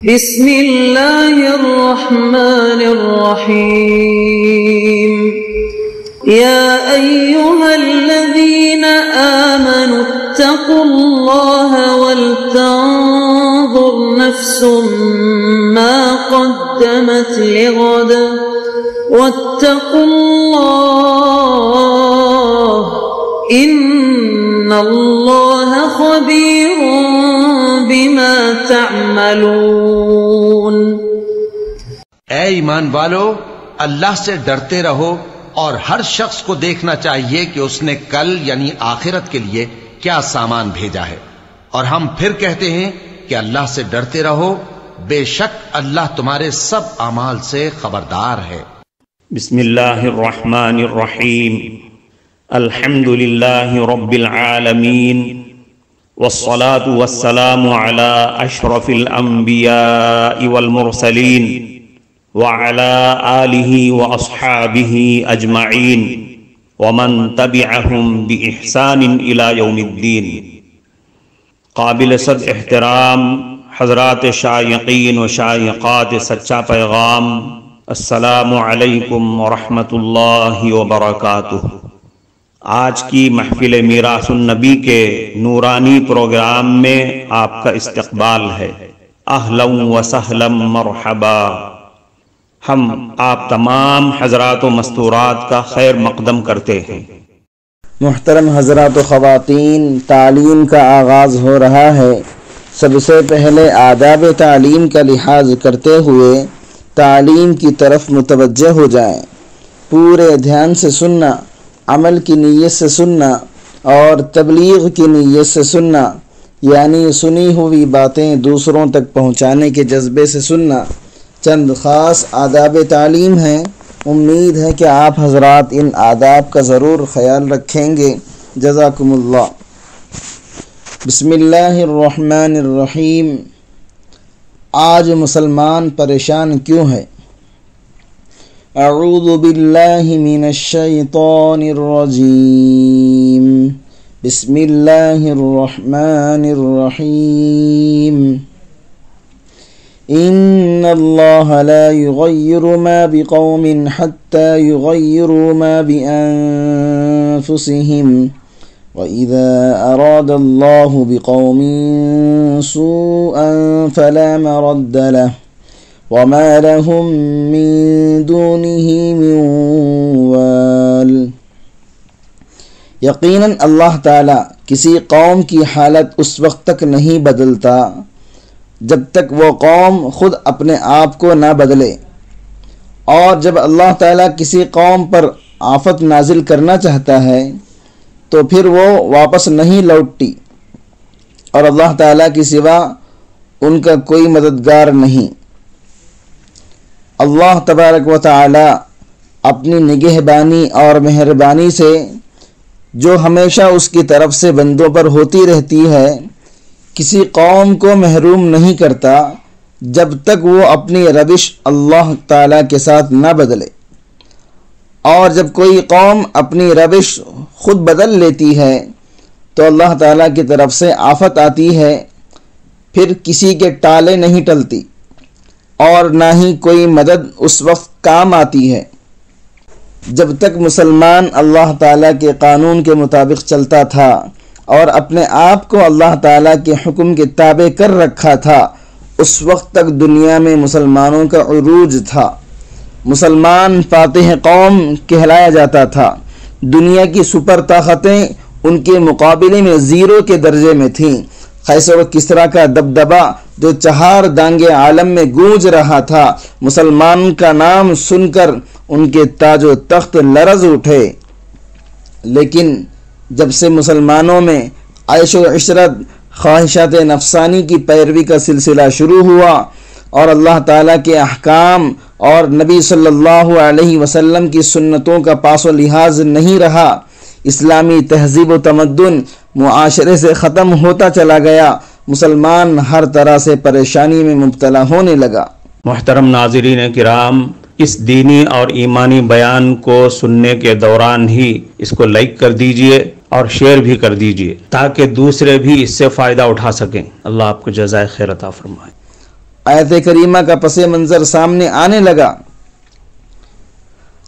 بسم اللہ الرحمن الرحیم یا ایہا الذین آمنوا اتقوا اللہ ولتنظر نفس ما قدمت لغد واتقوا اللہ ان اللہ خبیر بما تعملون۔ اے ایمان والو، اللہ سے ڈرتے رہو اور ہر شخص کو دیکھنا چاہیے کہ اس نے کل یعنی آخرت کے لیے کیا سامان بھیجا ہے، اور ہم پھر کہتے ہیں کہ اللہ سے ڈرتے رہو، بے شک اللہ تمہارے سب اعمال سے خبردار ہے۔ بسم اللہ الرحمن الرحیم، الحمد للہ رب العالمین، والصلاة والسلام على أشرف الأنبياء والمرسلين وعلى آله وأصحابه أجمعين ومن تبعهم بإحسان إلى يوم الدين۔ قابل صد احترام حضرات شائقین و شائقات سچا پیغام، السلام علیکم ورحمۃ اللہ وبرکاتہ۔ آج کی محفل میراث النبی کے نورانی پروگرام میں آپ کا استقبال ہے۔ اہلا و سہلا مرحبا۔ ہم آپ تمام حضرات و مستورات کا خیر مقدم کرتے ہیں۔ محترم حضرات و خواتین، تعلیم کا آغاز ہو رہا ہے۔ سب سے پہلے آداب تعلیم کا لحاظ کرتے ہوئے تعلیم کی طرف متوجہ ہو جائیں۔ پورے دھیان سے سننا، عمل کی نیت سے سننا اور تبلیغ کی نیت سے سننا، یعنی سنی ہوئی باتیں دوسروں تک پہنچانے کے جذبے سے سننا، چند خاص آداب تعلیم ہیں۔ امید ہے کہ آپ حضرات ان آداب کا ضرور خیال رکھیں گے۔ جزاکم اللہ۔ بسم اللہ الرحمن الرحیم۔ آج مسلمان پریشان کیوں ہے؟ اعوذ باللہ من الشیطان الرجیم، بسم اللہ الرحمن الرحیم۔ ان اللہ لا یغیر ما بقوم حتی یغیروا ما بانفسہم، وَإِذَا أَرَادَ اللَّهُ بِقَوْمٍ سُوءًا فَلَا مَرَدَّ لَهُ وَمَا لَهُم مِّن دُونِهِ مِن وَالٍ۔ یقیناً اللہ تعالیٰ کسی قوم کی حالت اس وقت تک نہیں بدلتا جب تک وہ قوم خود اپنے آپ کو نہ بدلے، اور جب اللہ تعالیٰ کسی قوم پر آفت نازل کرنا چاہتا ہے تو پھر وہ واپس نہیں لوٹتی، اور اللہ تعالیٰ کے سوا ان کا کوئی مددگار نہیں۔ اللہ تبارک و تعالی اپنی نگہبانی اور مہربانی سے جو ہمیشہ اس کی طرف سے بندوں پر ہوتی رہتی ہے، کسی قوم کو محروم نہیں کرتا جب تک وہ اپنی روش اللہ تعالیٰ کے ساتھ نہ بدلے، اور جب کوئی قوم اپنی روش خود بدل لیتی ہے تو اللہ تعالیٰ کی طرف سے آفت آتی ہے، پھر کسی کے ٹالے نہیں ٹلتی اور نہ ہی کوئی مدد اس وقت کام آتی ہے۔ جب تک مسلمان اللہ تعالیٰ کے قانون کے مطابق چلتا تھا اور اپنے آپ کو اللہ تعالیٰ کے حکم کے تابع کر رکھا تھا، اس وقت تک دنیا میں مسلمانوں کا عروج تھا۔ مسلمان فاتح قوم کہلایا جاتا تھا۔ دنیا کی سپر طاقتیں ان کے مقابلے میں زیرو کے درجے میں تھیں۔ قیصر و کسریٰ کا دبدبہ جو چہار دانگے عالم میں گونج رہا تھا، مسلمان کا نام سن کر ان کے تاج و تخت لرز اٹھے۔ لیکن جب سے مسلمانوں میں عیش و عشرت، خواہشات نفسانی کی پیروی کا سلسلہ شروع ہوا اور اللہ تعالیٰ کے احکام اور نبی صلی اللہ علیہ وسلم کی سنتوں کا پاس و لحاظ نہیں رہا، اسلامی تہذیب و تمدن معاشرے سے ختم ہوتا چلا گیا، مسلمان ہر طرح سے پریشانی میں مبتلا ہونے لگا۔ محترم ناظرین کرام، اس دینی اور ایمانی بیان کو سننے کے دوران ہی اس کو لائک کر دیجئے اور شیئر بھی کر دیجئے تاکہ دوسرے بھی اس سے فائدہ اٹھا سکیں۔ اللہ آپ کو جزائے خیر عطا فرمائے۔ آیت کریمہ کا پس منظر سامنے آنے لگا۔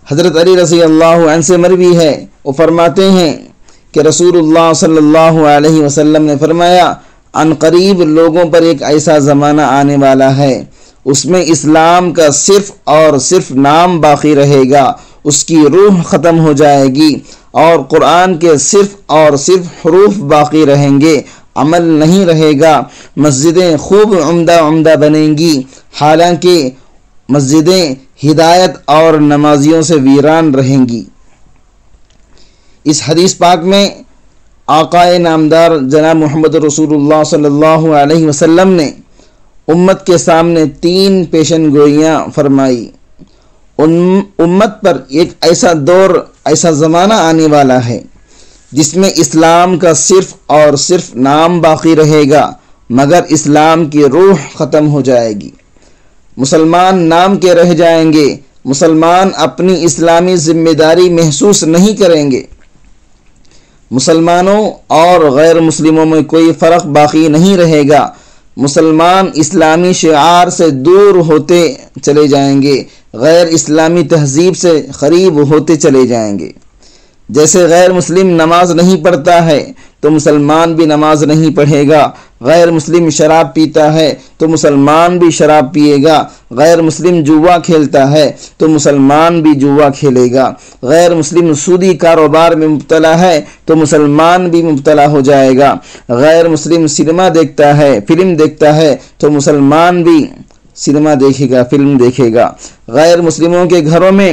حضرت علی رضی اللہ عنہ سے مروی ہے، وہ فرماتے ہیں کہ رسول اللہ صلی اللہ علیہ وسلم نے فرمایا، ان قریب لوگوں پر ایک ایسا زمانہ آنے والا ہے، اس میں اسلام کا صرف اور صرف نام باقی رہے گا، اس کی روح ختم ہو جائے گی، اور قرآن کے صرف اور صرف حروف باقی رہیں گے، عمل نہیں رہے گا۔ مسجدیں خوب عمدہ بنیں گی، حالانکہ مسجدیں ہدایت اور نمازیوں سے ویران رہیں گی۔ اس حدیث پاک میں آقا نامدار جناب محمد رسول اللہ صلی اللہ علیہ وسلم نے امت کے سامنے 3 پیشن گوئیاں فرمائی۔ امت پر ایک ایسا دور، ایسا زمانہ آنے والا ہے جس میں اسلام کا صرف اور صرف نام باقی رہے گا، مگر اسلام کی روح ختم ہو جائے گی۔ مسلمان نام کے رہ جائیں گے، مسلمان اپنی اسلامی ذمہ داری محسوس نہیں کریں گے، مسلمانوں اور غیر مسلموں میں کوئی فرق باقی نہیں رہے گا، مسلمان اسلامی شعار سے دور ہوتے چلے جائیں گے، غیر اسلامی تہذیب سے قریب ہوتے چلے جائیں گے۔ جیسے غیر مسلم نماز نہیں پڑھتا ہے تو مسلمان بھی نماز نہیں پڑھے گا، غیر مسلم شراب پیتا ہے تو مسلمان بھی شراب پیے گا، غیر مسلم جوا کھیلتا ہے تو مسلمان بھی جوا کھیلے گا، غیر مسلم سودی کاروبار میں مبتلا ہے تو مسلمان بھی مبتلا ہو جائے گا، غیر مسلم سینما دیکھتا ہے، فلم دیکھتا ہے تو مسلمان بھی سینما دیکھے گا، فلم دیکھے گا، غیر مسلموں کے گھروں میں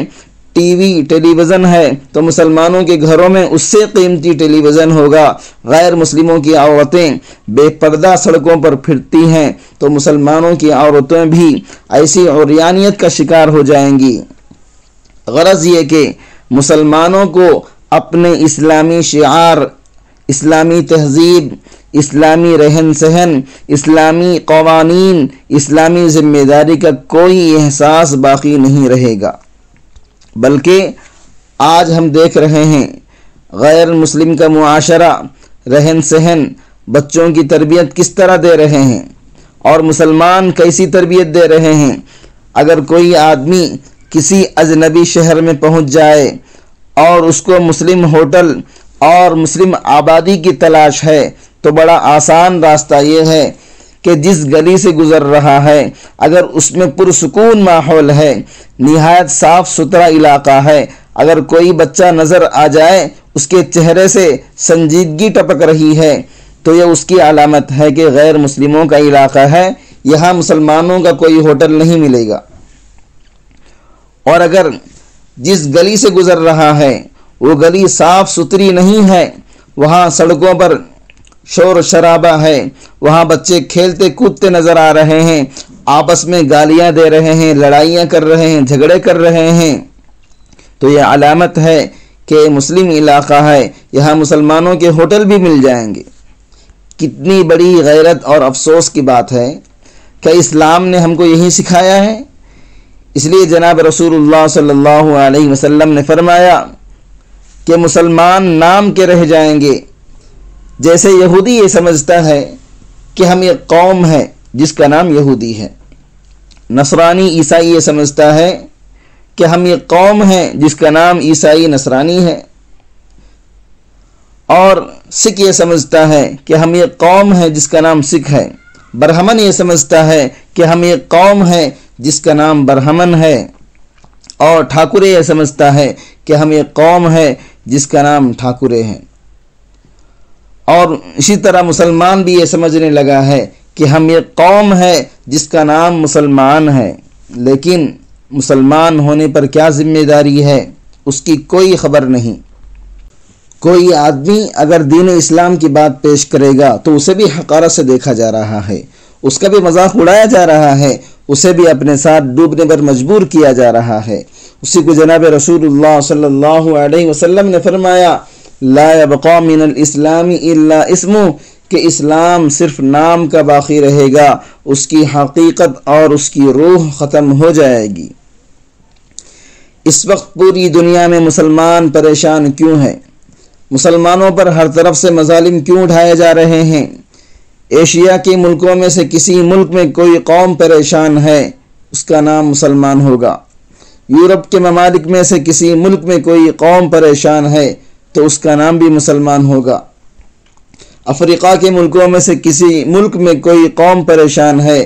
ٹی وی ٹیلی ویژن ہے تو مسلمانوں کے گھروں میں اس سے قیمتی ٹیلی ویژن ہوگا، غیر مسلموں کی عورتیں بے پردہ سڑکوں پر پھرتی ہیں تو مسلمانوں کی عورتیں بھی ایسی عریانیت کا شکار ہو جائیں گی۔ غرض یہ کہ مسلمانوں کو اپنے اسلامی شعار، اسلامی تہذیب، اسلامی رہن سہن، اسلامی قوانین، اسلامی ذمہ داری کا کوئی احساس باقی نہیں رہے گا، بلکہ آج ہم دیکھ رہے ہیں غیر مسلم کا معاشرہ، رہن سہن، بچوں کی تربیت کس طرح دے رہے ہیں اور مسلمان کیسی تربیت دے رہے ہیں۔ اگر کوئی آدمی کسی اجنبی شہر میں پہنچ جائے اور اس کو مسلم ہوٹل اور مسلم آبادی کی تلاش ہے تو بڑا آسان راستہ یہ ہے کہ جس گلی سے گزر رہا ہے اگر اس میں پرسکون ماحول ہے، نہایت صاف ستھرا علاقہ ہے، اگر کوئی بچہ نظر آ جائے اس کے چہرے سے سنجیدگی ٹپک رہی ہے تو یہ اس کی علامت ہے کہ غیر مسلموں کا علاقہ ہے، یہاں مسلمانوں کا کوئی ہوٹل نہیں ملے گا۔ اور اگر جس گلی سے گزر رہا ہے وہ گلی صاف ستھری نہیں ہے، وہاں سڑکوں پر شور شرابہ ہے، وہاں بچے کھیلتے کودتے نظر آ رہے ہیں، آپس میں گالیاں دے رہے ہیں، لڑائیاں کر رہے ہیں، جھگڑے کر رہے ہیں، تو یہ علامت ہے کہ مسلم علاقہ ہے، یہاں مسلمانوں کے ہوٹل بھی مل جائیں گے۔ کتنی بڑی غیرت اور افسوس کی بات ہے کہ اسلام نے ہم کو یہی سکھایا ہے۔ اس لیے جناب رسول اللہ صلی اللہ علیہ وسلم نے فرمایا کہ مسلمان نام کے رہ جائیں گے۔ جیسے یہودی یہ سمجھتا ہے کہ ہم ایک قوم ہے جس کا نام یہودی ہے، نصرانی عیسائی یہ سمجھتا ہے کہ ہم ایک قوم ہے جس کا نام عیسائی نصرانی ہے، اور سکھ یہ سمجھتا ہے کہ ہم ایک قوم ہے جس کا نام سکھ ہے، برہمن یہ سمجھتا ہے کہ ہم ایک قوم ہے جس کا نام برہمن ہے، اور ٹھاکرے یہ سمجھتا ہے کہ ہم ایک قوم ہے جس کا نام ٹھاکرے ہیں۔ اور اسی طرح مسلمان بھی یہ سمجھنے لگا ہے کہ ہم ایک قوم ہے جس کا نام مسلمان ہے، لیکن مسلمان ہونے پر کیا ذمہ داری ہے اس کی کوئی خبر نہیں۔ کوئی آدمی اگر دین اسلام کی بات پیش کرے گا تو اسے بھی حقارت سے دیکھا جا رہا ہے، اس کا بھی مذاق اڑایا جا رہا ہے، اسے بھی اپنے ساتھ ڈوبنے پر مجبور کیا جا رہا ہے۔ اسی کو جناب رسول اللہ صلی اللہ علیہ وسلم نے فرمایا، لا يبقى من الاسلام الا اسمه، کہ اسلام صرف نام کا باقی رہے گا، اس کی حقیقت اور اس کی روح ختم ہو جائے گی۔ اس وقت پوری دنیا میں مسلمان پریشان کیوں ہیں؟ مسلمانوں پر ہر طرف سے مظالم کیوں اٹھائے جا رہے ہیں؟ ایشیا کے ملکوں میں سے کسی ملک میں کوئی قوم پریشان ہے، اس کا نام مسلمان ہوگا۔ یورپ کے ممالک میں سے کسی ملک میں کوئی قوم پریشان ہے تو اس کا نام بھی مسلمان ہوگا۔ افریقہ کے ملکوں میں سے کسی ملک میں کوئی قوم پریشان ہے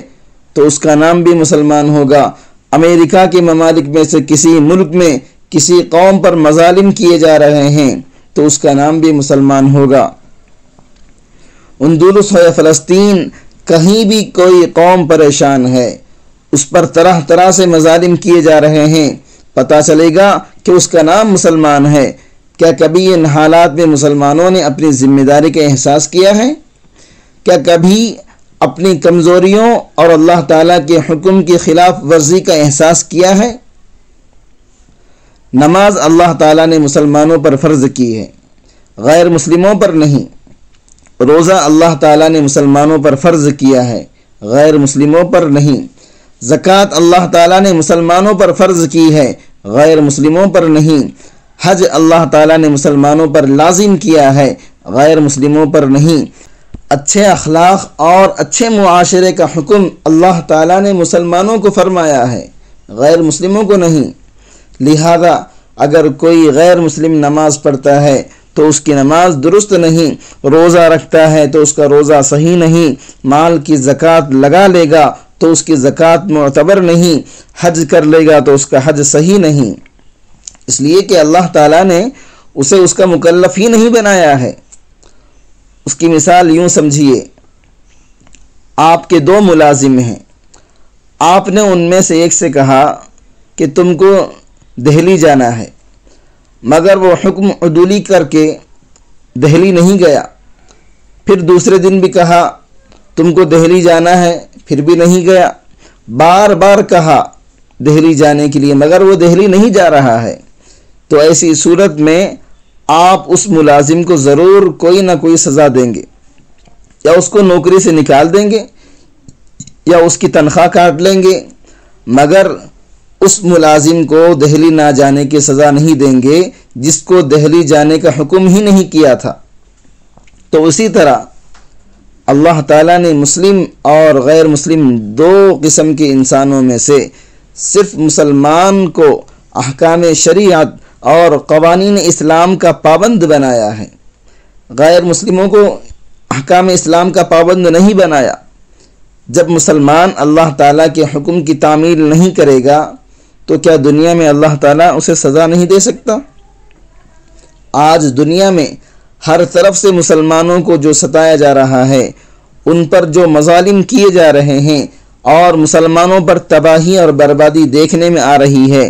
تو اس کا نام بھی مسلمان ہوگا۔ امریکہ کے ممالک میں سے کسی ملک میں کسی قوم پر مظالم کیے جا رہے ہیں تو اس کا نام بھی مسلمان ہوگا۔ اندلس ہو یا فلسطین، کہیں بھی کوئی قوم پریشان ہے، اس پر طرح طرح سے مظالم کیے جا رہے ہیں، پتہ چلے گا کہ اس کا نام مسلمان ہے۔ کیا کبھی ان حالات میں مسلمانوں نے اپنی ذمہ داری کا احساس کیا ہے؟ کیا کبھی اپنی کمزوریوں اور اللہ تعالیٰ کے حکم کی خلاف ورزی کا احساس کیا ہے؟ نماز اللہ تعالیٰ نے مسلمانوں پر فرض کی ہے، غیر مسلموں پر نہیں۔ روزہ اللہ تعالیٰ نے مسلمانوں پر فرض کیا ہے، غیر مسلموں پر نہیں۔ زکوٰۃ اللہ تعالیٰ نے مسلمانوں پر فرض کی ہے، غیر مسلموں پر نہیں۔ حج اللہ تعالیٰ نے مسلمانوں پر لازم کیا ہے، غیر مسلموں پر نہیں۔ اچھے اخلاق اور اچھے معاشرے کا حکم اللہ تعالیٰ نے مسلمانوں کو فرمایا ہے، غیر مسلموں کو نہیں۔ لہذا اگر کوئی غیر مسلم نماز پڑھتا ہے تو اس کی نماز درست نہیں، روزہ رکھتا ہے تو اس کا روزہ صحیح نہیں، مال کی زکوٰۃ لگا لے گا تو اس کی زکوٰۃ معتبر نہیں، حج کر لے گا تو اس کا حج صحیح نہیں، اس لیے کہ اللہ تعالیٰ نے اسے اس کا مکلف ہی نہیں بنایا ہے۔ اس کی مثال یوں سمجھیے، آپ کے دو ملازم ہیں، آپ نے ان میں سے ایک سے کہا کہ تم کو دہلی جانا ہے، مگر وہ حکم عدولی کر کے دہلی نہیں گیا۔ پھر دوسرے دن بھی کہا تم کو دہلی جانا ہے، پھر بھی نہیں گیا۔ بار بار کہا دہلی جانے کے لیے، مگر وہ دہلی نہیں جا رہا ہے۔ تو ایسی صورت میں آپ اس ملازم کو ضرور کوئی نہ کوئی سزا دیں گے، یا اس کو نوکری سے نکال دیں گے یا اس کی تنخواہ کاٹ لیں گے، مگر اس ملازم کو دہلی نہ جانے کی سزا نہیں دیں گے جس کو دہلی جانے کا حکم ہی نہیں کیا تھا۔ تو اسی طرح اللہ تعالیٰ نے مسلم اور غیر مسلم دو قسم کے انسانوں میں سے صرف مسلمان کو احکام شریعت اور قوانین اسلام کا پابند بنایا ہے، غیر مسلموں کو احکام اسلام کا پابند نہیں بنایا۔ جب مسلمان اللہ تعالیٰ کے حکم کی تعمیل نہیں کرے گا تو کیا دنیا میں اللہ تعالیٰ اسے سزا نہیں دے سکتا؟ آج دنیا میں ہر طرف سے مسلمانوں کو جو ستایا جا رہا ہے، ان پر جو مظالم کیے جا رہے ہیں اور مسلمانوں پر تباہی اور بربادی دیکھنے میں آ رہی ہے،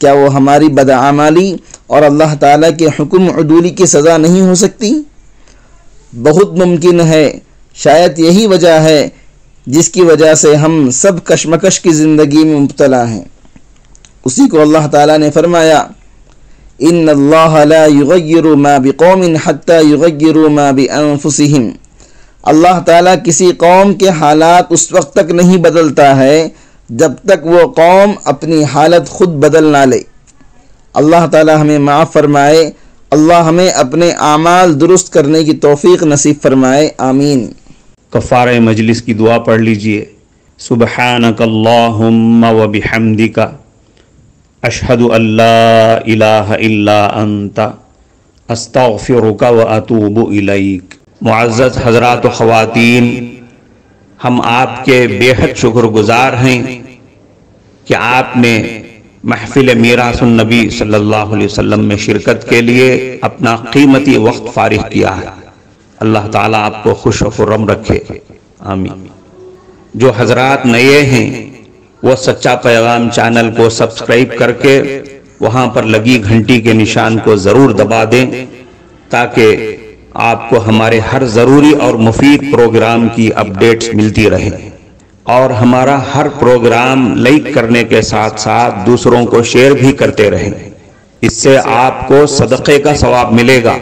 کیا وہ ہماری بدعمالی اور اللہ تعالیٰ کے حکم عدولی کی سزا نہیں ہو سکتی؟ بہت ممکن ہے، شاید یہی وجہ ہے جس کی وجہ سے ہم سب کشمکش کی زندگی میں مبتلا ہیں۔ اسی کو اللہ تعالیٰ نے فرمایا، ان اللہ لا یغیر ما بقوم حتی یغیروا ما بانفسہم۔ اللہ تعالیٰ کسی قوم کے حالات اس وقت تک نہیں بدلتا ہے جب تک وہ قوم اپنی حالت خود بدل نہ لے۔ اللہ تعالیٰ ہمیں معاف فرمائے، اللہ ہمیں اپنے اعمال درست کرنے کی توفیق نصیب فرمائے، آمین۔ کفارہ مجلس کی دعا پڑھ لیجئے۔ سبحانک اللہم و بحمدک، اشہد ان لا الہ الا انت، استغفرک و اتوب الیک۔ معزز حضرات و خواتین، ہم آپ کے بے حد شکر گزار ہیں کہ آپ نے محفل میراث النبی صلی اللہ علیہ وسلم میں شرکت کے لیے اپنا قیمتی وقت فارغ کیا ہے۔ اللہ تعالیٰ آپ کو خوش و خرم رکھے، آمین۔ جو حضرات نئے ہیں وہ سچا پیغام چینل کو سبسکرائب کر کے وہاں پر لگی گھنٹی کے نشان کو ضرور دبا دیں تاکہ آپ کو ہمارے ہر ضروری اور مفید پروگرام کی اپڈیٹس ملتی رہیں، اور ہمارا ہر پروگرام لائک کرنے کے ساتھ ساتھ دوسروں کو شیئر بھی کرتے رہیں۔ اس سے آپ کو صدقے کا ثواب ملے گا،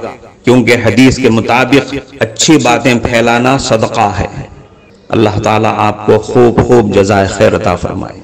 کیونکہ حدیث کے مطابق اچھی باتیں پھیلانا صدقہ ہے۔ اللہ تعالیٰ آپ کو خوب خوب جزائے خیر عطا فرمائے۔